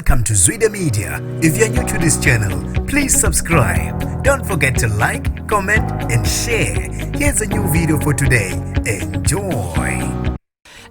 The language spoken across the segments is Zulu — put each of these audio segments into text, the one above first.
Welcome to Zwida Media. If you're new to this channel, please subscribe. Don't forget to like, comment and share. Here's a new video for today. Enjoy.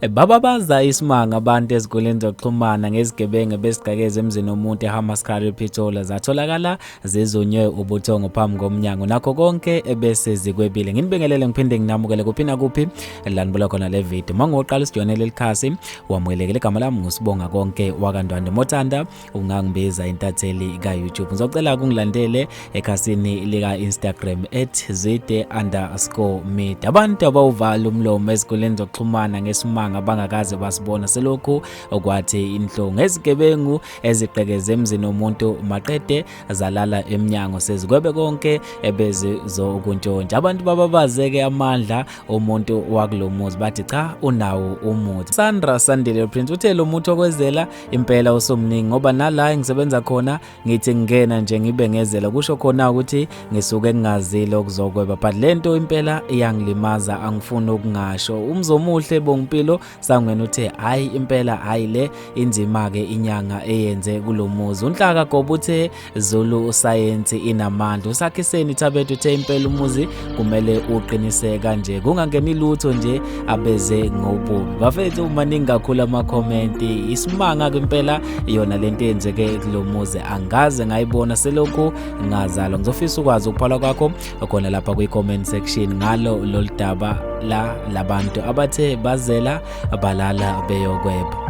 Bababaza isimanga abantu ezikoleni zokuxhumana ngezigebengu besigqekeza emzini womuntu eHamaskari Phitola zatholakala zizonywe ubuthongo phambi komnyango nakho konke ebese zikwebile. Nginibingelele ngiphinde nginamukele kuphina kuphi lanibula khona le video. Mangoqala isijonele elikhasi wamukelekele igama lami ngusibonga konke wakandwande Mothanda ungangibiza intatheli ka YouTube. Ngizocela kungilandele ekhasini lika Instagram @zwide_media. Abantu abawuvala umlomo ezikoleni zokuxhumana ngesimanga abangakaze basibona selokhu okwathi inhlungu ezigebengu ezigqekeza emzini womuntu maqede zalala emnyango sezikwebe konke ebezizo ukuntshontsha. Abantu bababazeke amandla umuntu wakulomuzi bathi cha unawo umuthi. Sandra Sandile Prince uthe lo muntu okwezela impela usomningi ngoba nala engisebenza khona ngithi ngena nje ngibengezela kusho khona ukuthi ngisuke ngingazile okuzokweba but lento impela iyangilimaza angifuni ukungasho. Umzomuhle bongimpilo sangwena uthe hayi impela hayi le inzima ke inyanga eyenze kulomuzi. Unhlaka Goba uthe Zulu science inamandla. Usakhiseni Thabethu uthe impela umuzi kumele uqiniseka nje kungangeni lutho nje abeze ngobubi. Bafethu maningi kakhulu ama comment isimanga ke impela iyona lento yenzeke kulomuzi angaze ngayibona selokhu ngazalwa. Ngizofisa ukwazi ukuphala kwakho khona lapha kwi comment section ngalo loludaba labantu abathe bazela balala beyokweba.